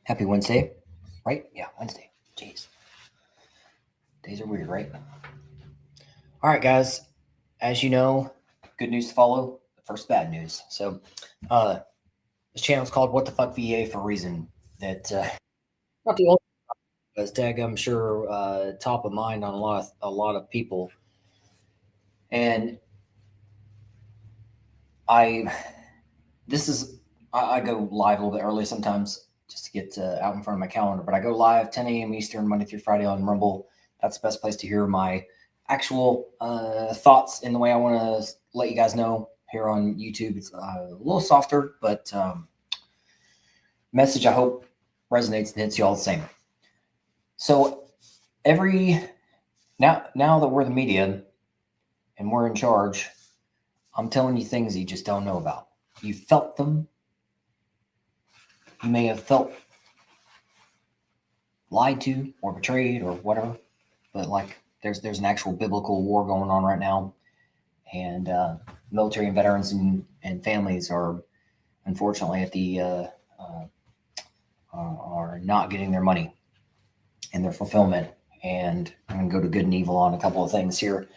Happy Wednesday, right? Yeah, Wednesday. Jeez. Days are weird, right? All right, guys. As you know, good news to follow. First, bad news. So, this channel is called What the Fuck VA for a reason. That not the only, but tag I'm sure top of mind on a lot of people. And I this is I go live a little bit early sometimes just to get out in front of my calendar. But I go live 10 a.m. Eastern Monday through Friday on Rumble. That's the best place to hear my actual thoughts in the way I want to let you guys know. Here on YouTube, it's a little softer, but message I hope resonates and hits you all the same. So now that we're the media and we're in charge, I'm telling you things you just don't know about. You felt them. You may have felt lied to or betrayed or whatever, but like there's an actual biblical war going on right now, and military and veterans and families are unfortunately at the are not getting their money and their fulfillment. And I'm going to go to good and evil on a couple of things here.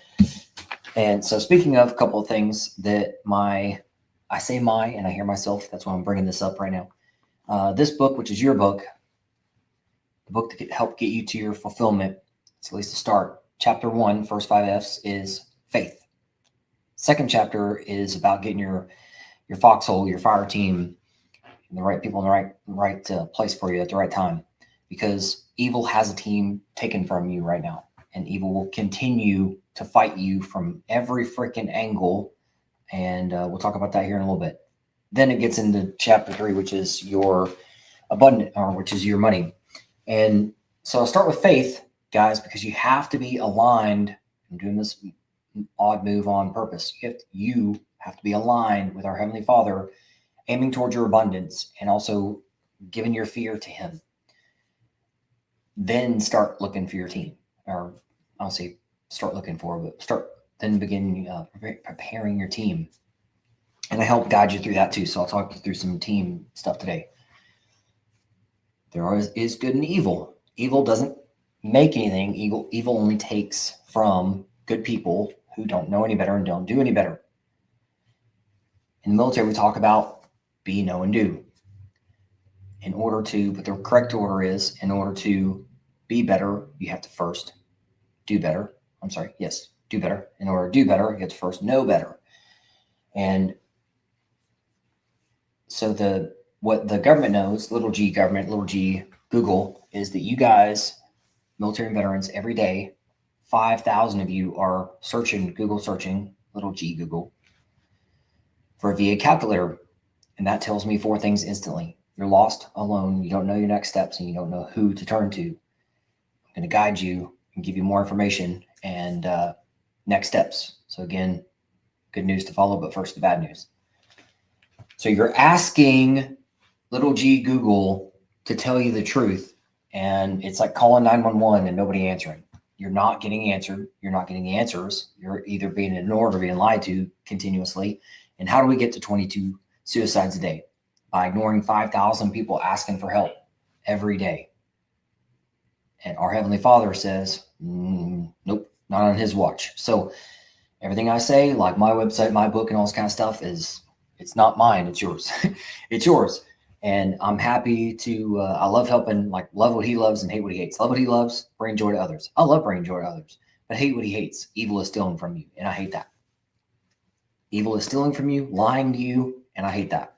And so, speaking of a couple of things that I say and I hear myself. That's why I'm bringing this up right now. This book, which is your book, the book that could help get you to your fulfillment. It's at least a start. Chapter 1, first 5 F's, is faith. Second chapter is about getting your foxhole, your fire team, and the right people in the right place for you at the right time. Because evil has a team taken from you right now, and evil will continue to fight you from every freaking angle. And we'll talk about that here in a little bit. Then it gets into chapter 3, which is your abundant, or which is your money. And so I'll start with faith, guys, because you have to be aligned. I'm doing this odd move on purpose. You have to be aligned with our Heavenly Father, aiming towards your abundance and also giving your fear to Him. Then start looking for your team, or I'll say start looking for, but begin preparing your team. And I help guide you through that too. So I'll talk you through some team stuff today. There is good and evil. Evil doesn't make anything. Evil only takes from good people who don't know any better and don't do any better. In the military, we talk about be, know, and do. But the correct order is, in order to be better, you have to first do better. Do better. In order to do better, you have to first know better. And so what the government knows, little g government, little g Google, is that you guys, military and veterans, every day, 5,000 of you are Google searching, little g Google, for a VA calculator. And that tells me 4 things instantly. You're lost, alone, you don't know your next steps, and you don't know who to turn to. I'm going to guide you and give you more information and next steps. So again, good news to follow, but first the bad news. So you're asking little g Google to tell you the truth, and it's like calling 911 and nobody answering. You're not getting answered. You're not getting the answers. You're either being ignored or being lied to continuously. And how do we get to 22 suicides a day? By ignoring 5,000 people asking for help every day. And our Heavenly Father says, nope, not on His watch. So everything I say, like my website, my book, and all this kind of stuff, it's not mine. It's yours. It's yours. And I'm happy to, I love helping, like love what He loves and hate what He hates. Love what He loves, bring joy to others. I love bringing joy to others, but hate what He hates. Evil is stealing from you, and I hate that. Evil is stealing from you, lying to you, and I hate that.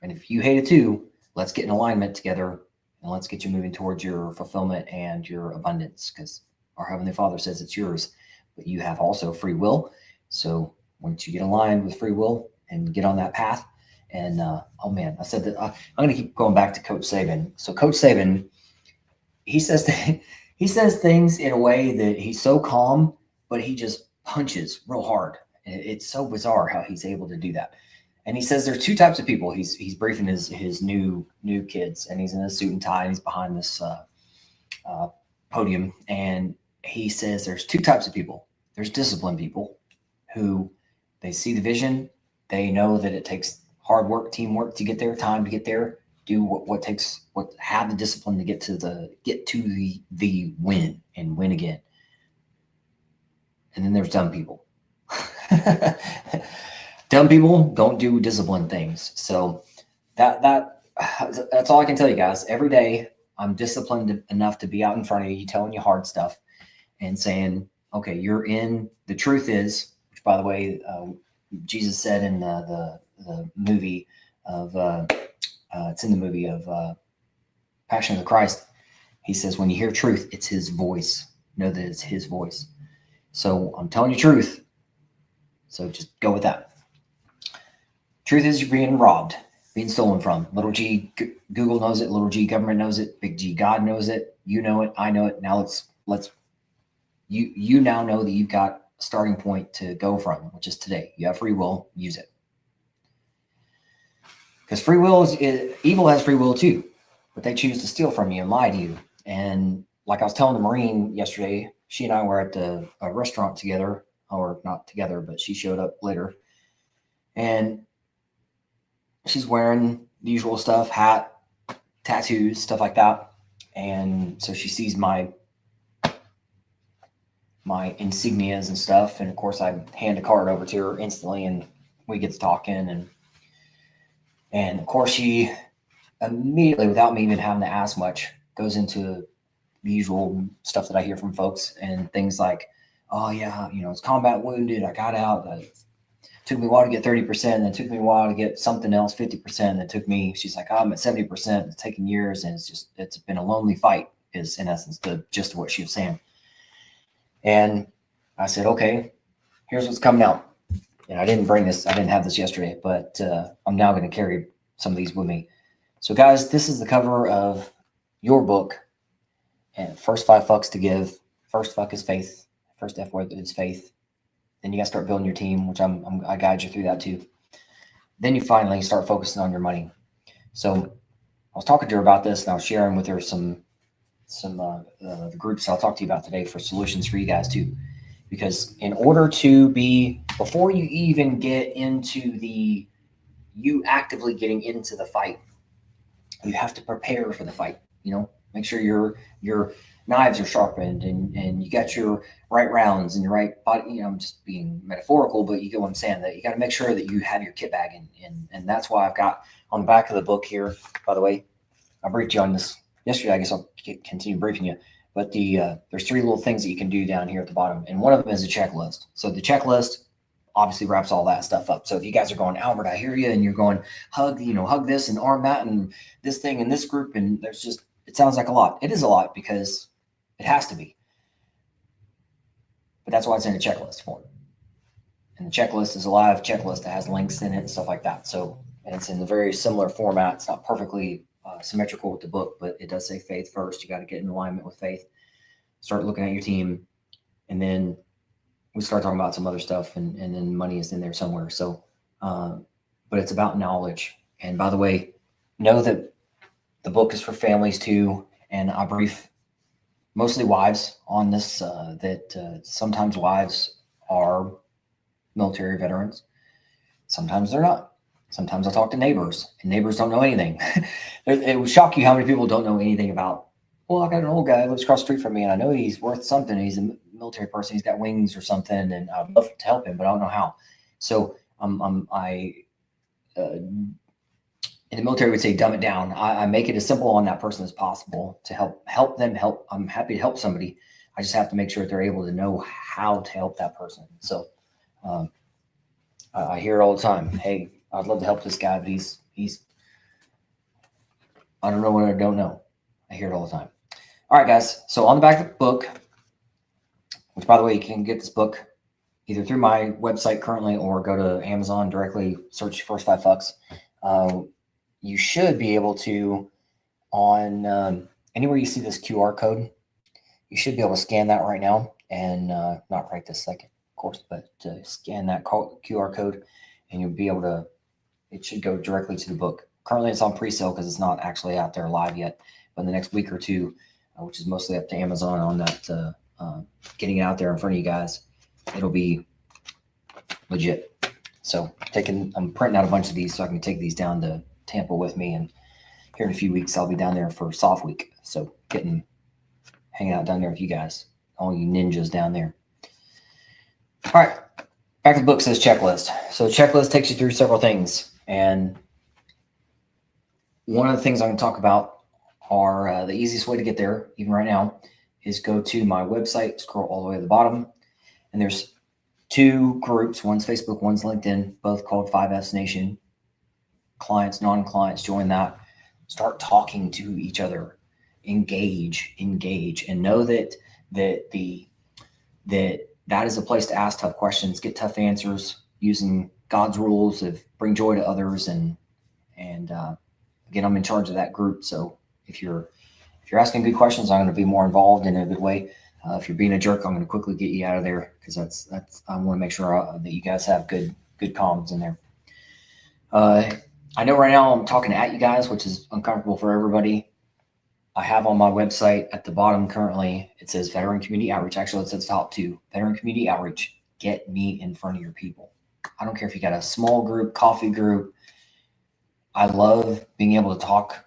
And if you hate it too, let's get in alignment together, and let's get you moving towards your fulfillment and your abundance, because our Heavenly Father says it's yours, but you have also free will. So once you get aligned with free will and get on that path, and oh man, I said that I'm going to keep going back to Coach Saban. So Coach Saban, he says things in a way that he's so calm, but he just punches real hard. It's so bizarre how he's able to do that. And he says there's 2 types of people. He's briefing his new kids, and he's in a suit and tie, and he's behind this podium. And he says there's 2 types of people. There's disciplined people who they see the vision. They know that it takes hard work, teamwork to get there, time to get there, do have the discipline to get to the win and win again. And then there's dumb people. Dumb people don't do disciplined things. So that's all I can tell you guys. Every day I'm disciplined enough to be out in front of you, telling you hard stuff and saying, okay, you're in. The truth is, which by the way, Jesus said in the movie of it's in the movie of Passion of the Christ. He says, when you hear truth, it's his voice. Know that it's his voice. So I'm telling you truth. So just go with that. Truth is you're being robbed, being stolen from. Little g, Google knows it. Little g, government knows it. Big G, God knows it. You know it. I know it. Now you now know that you've got a starting point to go from, which is today. You have free will. Use it. Because free will evil has free will too, but they choose to steal from you and lie to you. And like I was telling the Marine yesterday, she and I were at a restaurant together, or not together, but she showed up later. And she's wearing the usual stuff, hat, tattoos, stuff like that. And so she sees my insignias and stuff. And of course I hand a card over to her instantly and we get to talking. And of course she immediately, without me even having to ask much, goes into the usual stuff that I hear from folks and things like, oh yeah, it's combat wounded. I got out. It took me a while to get 30%. And it took me a while to get something else, 50%. It took me, she's like, I'm at 70%. It's taken years. And it's been a lonely fight is in essence the gist of what she was saying. And I said, okay, here's what's coming out. And I didn't have this yesterday, but I'm now going to carry some of these with me. So guys, this is the cover of your book. And first 5 fucks to give. First fuck is faith. First F word is faith. Then you got to start building your team, which I guide you through that too. Then you finally start focusing on your money. So I was talking to her about this and I was sharing with her some the groups I'll talk to you about today for solutions for you guys too. Because in order to before you even get into you actively getting into the fight, you have to prepare for the fight, make sure your knives are sharpened and you got your right rounds and your right body, I'm just being metaphorical, but you get what I'm saying, that you got to make sure that you have your kit bag and that's why I've got on the back of the book here, by the way, I briefed you on this yesterday. I guess I'll continue briefing you, but there's 3 little things that you can do down here at the bottom. And one of them is a checklist. So the checklist obviously wraps all that stuff up. So if you guys are going, Albert, I hear you, and you're going, hug this and arm that and this thing and this group, and it sounds like a lot. It is a lot because it has to be. But that's why it's in a checklist form. And the checklist is a live checklist that has links in it and stuff like that. So, and it's in a very similar format. It's not perfectly symmetrical with the book, but it does say faith first. You got to get in alignment with faith. Start looking at your team, and then we start talking about some other stuff, and then money is in there somewhere. So, but it's about knowledge. And by the way, know that the book is for families too. And I brief mostly wives on this, that sometimes wives are military veterans. Sometimes they're not. Sometimes I talk to neighbors, and neighbors don't know anything. It would shock you how many people don't know anything about, well, I got an old guy who lives across the street from me, and I know he's worth something. He's a military person. He's got wings or something, and I'd love to help him, but I don't know how. So in the military, we say dumb it down. I make it as simple on that person as possible to help them help. I'm happy to help somebody. I just have to make sure that they're able to know how to help that person. So I hear it all the time. Hey, I'd love to help this guy, but he's I don't know what I don't know. I hear it all the time. All right, guys. So on the back of the book, which by the way, you can get this book either through my website currently or go to Amazon directly, search First 5 Fucks. You should be able to, on anywhere you see this QR code, you should be able to scan that right now, and not right this second, of course, but scan that QR code, and you'll be able to, it should go directly to the book. Currently it's on pre-sale because it's not actually out there live yet, but in the next week or two, which is mostly up to Amazon on that, getting it out there in front of you guys, it'll be legit. So I'm printing out a bunch of these so I can take these down to Tampa with me and here in a few weeks, I'll be down there for Soft Week. So hanging out down there with you guys, all you ninjas down there. All right, back to the book. Says checklist. So checklist takes you through several things, and one of the things I'm going to talk about are the easiest way to get there, even right now, is go to my website, scroll all the way to the bottom, and there's 2 groups. One's Facebook, one's LinkedIn, both called 5S Nation. Clients, non-clients, join that. Start talking to each other. Engage, and know that is a place to ask tough questions, get tough answers using God's rules of bring joy to others. And again, I'm in charge of that group. So if you're asking good questions, I'm going to be more involved in a good way. If you're being a jerk, I'm going to quickly get you out of there, because that's I want to make sure that you guys have good comms in there. I know right now I'm talking at you guys, which is uncomfortable for everybody. I have on my website at the bottom currently, it says Veteran Community Outreach. Actually, it says top 2, Veteran Community Outreach. Get me in front of your people. I don't care if you got a small group, coffee group. I love being able to talk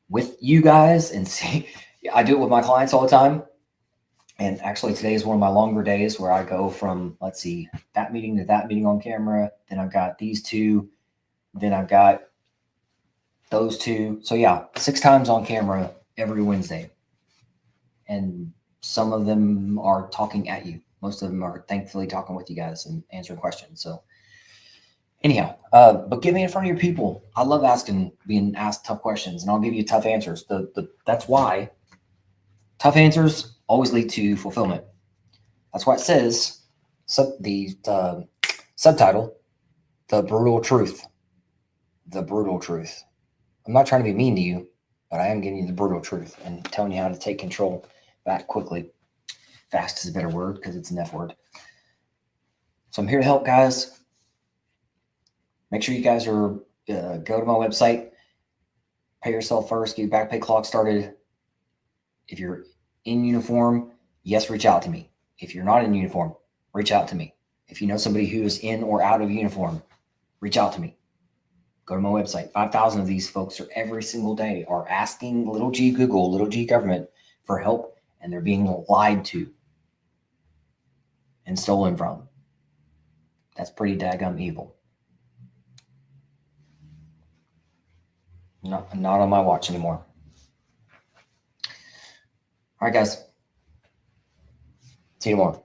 with you guys and see. I do it with my clients all the time. And actually, today is one of my longer days where I go from, let's see, that meeting to that meeting on camera. Then I've got these 2. Then I've got those 2. So yeah, 6 times on camera every Wednesday. And some of them are talking at you. Most of them are thankfully talking with you guys and answering questions. So anyhow, but get me in front of your people. I love being asked tough questions, and I'll give you tough answers. That's why tough answers always lead to fulfillment. That's why it says the subtitle, The Brutal Truth. The brutal truth. I'm not trying to be mean to you, but I am giving you the brutal truth and telling you how to take control back quickly. Fast is a better word because it's an F word. So I'm here to help, guys. Make sure you guys go to my website, pay yourself first, get your back pay clock started. If you're in uniform, yes, reach out to me. If you're not in uniform, reach out to me. If you know somebody who is in or out of uniform, reach out to me. Go to my website. 5,000 of these folks every single day are asking little g Google, little g government for help, and they're being lied to and stolen from. That's pretty daggum evil. Not on my watch anymore. All right, guys. See you tomorrow.